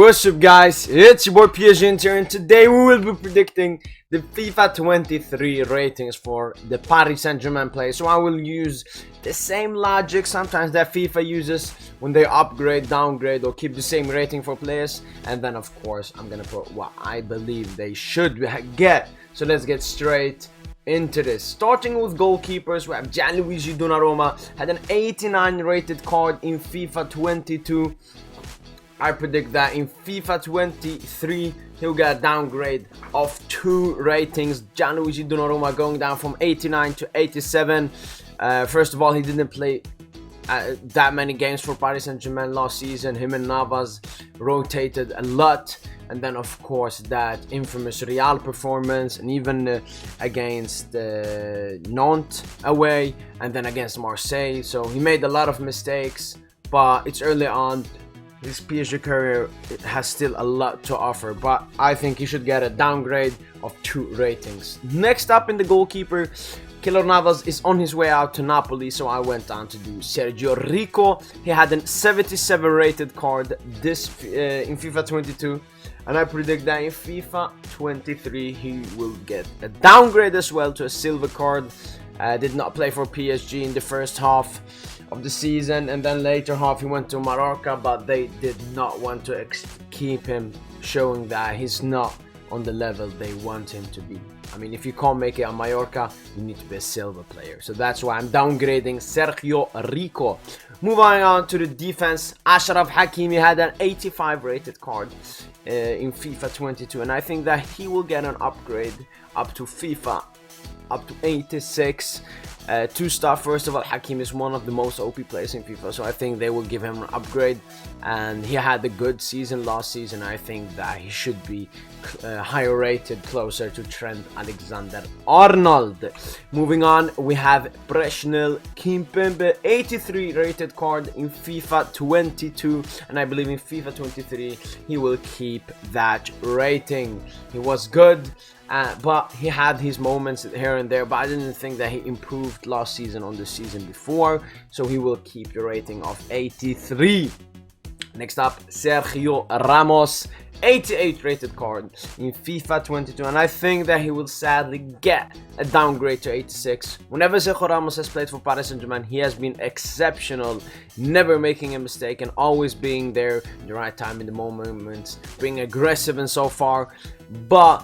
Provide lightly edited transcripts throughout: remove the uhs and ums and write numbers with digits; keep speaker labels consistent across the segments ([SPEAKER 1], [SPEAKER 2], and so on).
[SPEAKER 1] What's up guys, it's your boy PSG here, and today we will be predicting the FIFA 23 ratings for the Paris Saint-Germain players. So I will use the same logic sometimes that FIFA uses when they upgrade, downgrade or keep the same rating for players. And then of course I'm gonna put what I believe they should get. So let's get straight into this. Starting with goalkeepers, we have Gianluigi Donnarumma, had an 89 rated card in FIFA 22. I predict that in FIFA 23 he'll get a downgrade of 2 ratings. Gianluigi Donnarumma going down from 89 to 87. First of all, he didn't play that many games for Paris Saint-Germain last season. Him and Navas rotated a lot, and then of course that infamous Real performance, and even against Nantes away, and then against Marseille. So he made a lot of mistakes, but it's early on. His PSG career has still a lot to offer, but I think he should get a downgrade of 2 ratings. Next up in the goalkeeper, Keylor Navas is on his way out to Napoli, so I went down to do Sergio Rico. He had a 77 rated card in FIFA 22, and I predict that in FIFA 23 he will get a downgrade as well to a silver card. Did not play for PSG in the first half of the season, and then later half he went to Mallorca, but they did not want to keep him, showing that he's not on the level they want him to be. I mean, if you can't make it on Mallorca, you need to be a silver player. So that's why I'm downgrading Sergio Rico. Moving on to the defense, Achraf Hakimi had an 85 rated card in FIFA 22, and I think that he will get an upgrade up to 86. 2-star. First of all, Hakimi is one of the most OP players in FIFA, so I think they will give him an upgrade, and he had a good season last season. I think that he should be higher rated, closer to Trent Alexander-Arnold. Moving on, we have Presnel Kimpembe, 83 rated card in FIFA 22, and I believe in FIFA 23 he will keep that rating. He was good, but he had his moments here and there, but I didn't think that he improved last season on the season before, so he will keep the rating of 83. Next up, Sergio Ramos, 88 rated card in FIFA 22, and I think that he will sadly get a downgrade to 86. Whenever Sergio Ramos has played for Paris Saint-Germain, he has been exceptional, never making a mistake and always being there at the right time in the moments, being aggressive and so far, but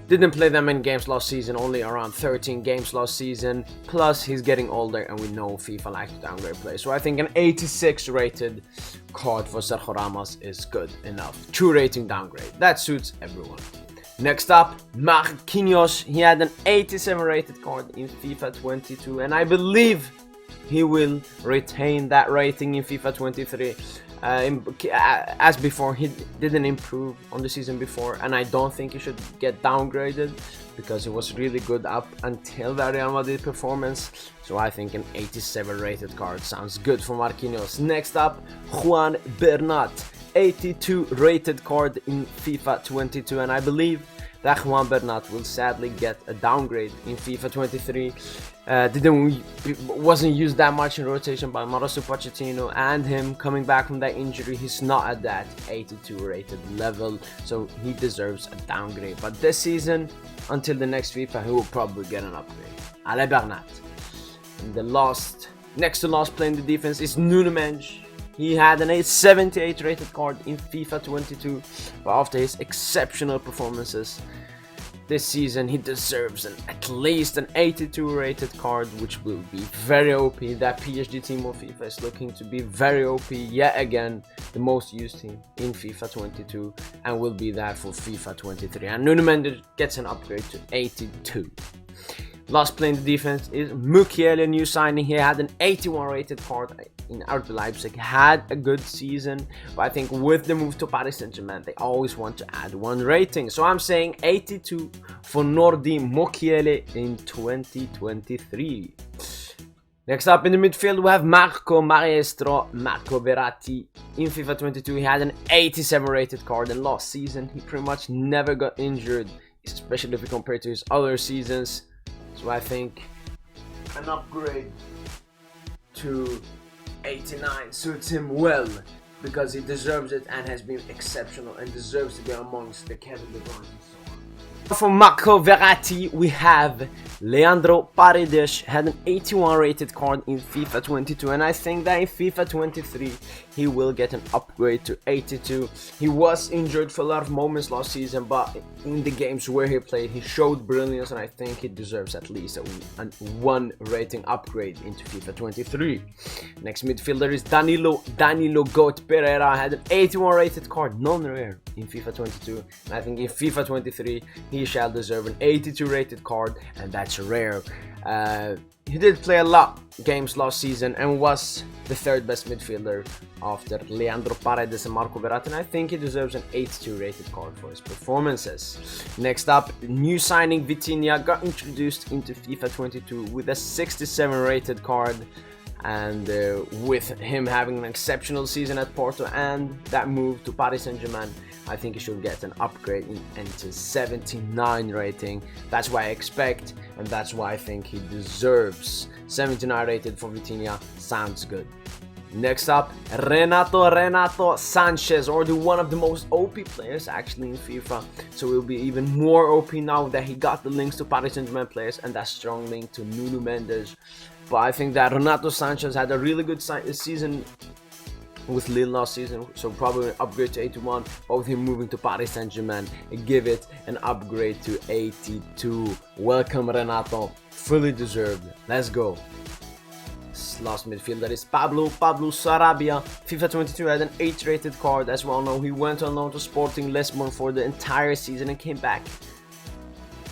[SPEAKER 1] didn't play that many games last season, only around 13 games last season. Plus, he's getting older, and we know FIFA likes to downgrade players. So I think an 86 rated card for Sergio Ramos is good enough. 2 rating downgrade. That suits everyone. Next up, Marquinhos. He had an 87 rated card in FIFA 22, and I believe he will retain that rating in FIFA 23. As before, he didn't improve on the season before, and I don't think he should get downgraded because he was really good up until the Real Madrid performance. So I think an 87 rated card sounds good for Marquinhos. Next up, Juan Bernat, 82 rated card in FIFA 22, and I believe that Juan Bernard will sadly get a downgrade in FIFA 23. Wasn't used that much in rotation by Mariestro and him coming back from that injury. He's not at that 82 rated level, so he deserves a downgrade. But this season, until the next FIFA, he will probably get an upgrade. Juan Bernard. And the next to last player in the defense is Nuno Mendes. He had an 78 rated card in FIFA 22, but after his exceptional performances this season, he deserves at least an 82 rated card, which will be very OP. That PSG team of FIFA is looking to be very OP yet again, the most used team in FIFA 22, and will be that for FIFA 23. And Nuno Mendes gets an upgrade to 82. Last player in the defense is Mukiele, new signing. He had an 81 rated card in RB Leipzig, had a good season, but I think with the move to Paris Saint-Germain, they always want to add 1 rating. So I'm saying 82 for Nordi Mukiele in 2023. Next up in the midfield, we have Mariestro, Marco Verratti. In FIFA 22, he had an 87 rated card, and last season, he pretty much never got injured, especially if you compare it to his other seasons. So I think an upgrade to 89 suits him well. because he deserves it and has been exceptional and deserves to be amongst the Kevin De Bruyne. For Marco Verratti, we have Leandro Paredes, had an 81 rated card in FIFA 22, and I think that in FIFA 23 he will get an upgrade to 82. He was injured for a lot of moments last season, but in the games where he played he showed brilliance, and I think he deserves at least a 1 rating upgrade into FIFA 23. Next midfielder is Danilo Goat Pereira, had an 81 rated card, non-rare, in FIFA 22, and I think in FIFA 23 he shall deserve an 82 rated card, and that's rare. He did play a lot of games last season and was the 3rd best midfielder after Leandro Paredes and Marco Verratti, and I think he deserves an 82 rated card for his performances. Next up, new signing Vitinha got introduced into FIFA 22 with a 67 rated card, and with him having an exceptional season at Porto and that move to Paris Saint-Germain, I think he should get an upgrade into 79 rating. That's what I expect, and that's why I think he deserves 79 rated for Vitinha. Sounds good. Next up, Renato Sanchez, or one of the most OP players actually in FIFA. So he'll be even more OP now that he got the links to Paris Saint-Germain players and that strong link to Nuno Mendes. But I think that Renato Sanchez had a really good season with Lille last season, so probably an upgrade to 81, but with him moving to Paris Saint-Germain, give it an upgrade to 82. Welcome Renato, fully deserved. Let's go. Last midfielder is Pablo Sarabia. FIFA 22 had an 8 rated card. As well known, he went on loan to Sporting Lisbon for the entire season and came back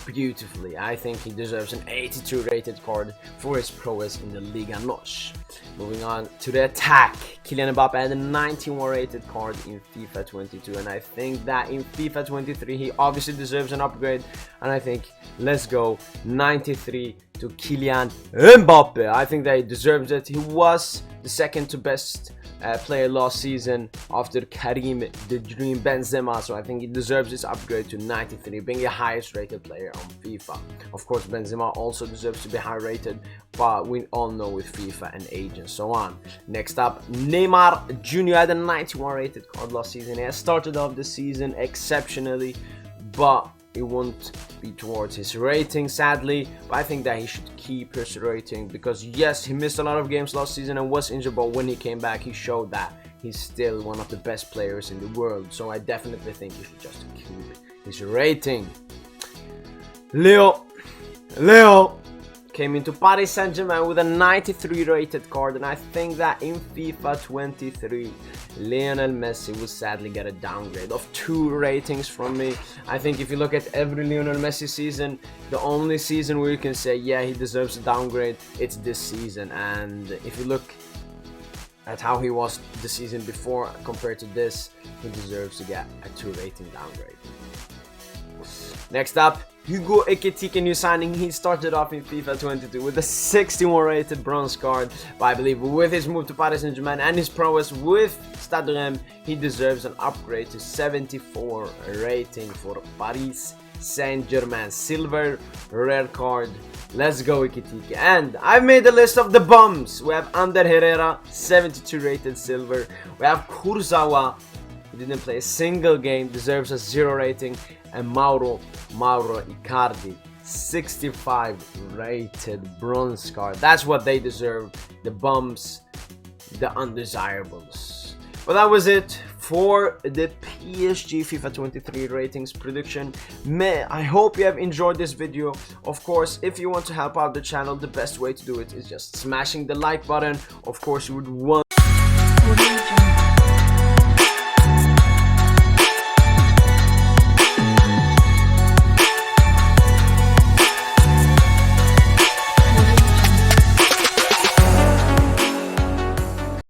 [SPEAKER 1] beautifully. I think he deserves an 82 rated card for his prowess in the Liga NOS. Moving on to the attack, Kylian Mbappe had a 91 rated card in FIFA 22, and I think that in FIFA 23 he obviously deserves an upgrade, and I think let's go 93 to Kylian Mbappe. I think that he deserves it. He was the 2nd to best player last season after Karim the Dream Benzema, so I think he deserves this upgrade to 93, being the highest rated player on FIFA. Of course, Benzema also deserves to be high rated, but we all know with FIFA and age and so on. Next up, Neymar Jr. had a 91 rated card last season. He has started off the season exceptionally, but it won't be towards his rating, sadly. But I think that he should keep his rating, because yes, he missed a lot of games last season and was injured, but when he came back he showed that he's still one of the best players in the world. So I definitely think he should just keep his rating. Leo came into Paris Saint-Germain with a 93 rated card, and I think that in FIFA 23 Lionel Messi will sadly get a downgrade of 2 ratings from me. I think if you look at every Lionel Messi season, the only season where you can say yeah he deserves a downgrade, it's this season. And if you look at how he was the season before compared to this, he deserves to get a 2 rating downgrade. Next up, Hugo Ekiti, new signing. He started off in FIFA 22 with a 61 rated bronze card, but I believe with his move to Paris Saint-Germain and his prowess with Stade Reims, he deserves an upgrade to 74 rating for Paris Saint-Germain. Silver rare card. Let's go Ekiti. And I've made a list of the bums. We have Ander Herrera, 72 rated silver. We have Kurzawa, who didn't play a single game, deserves a 0 rating. And Mauro Icardi, 65 rated bronze card. That's what they deserve, the bums, the undesirables. But that was it for the PSG FIFA 23 ratings prediction. I hope you have enjoyed this video. Of course, if you want to help out the channel, the best way to do it is just smashing the like button. Of course, you would want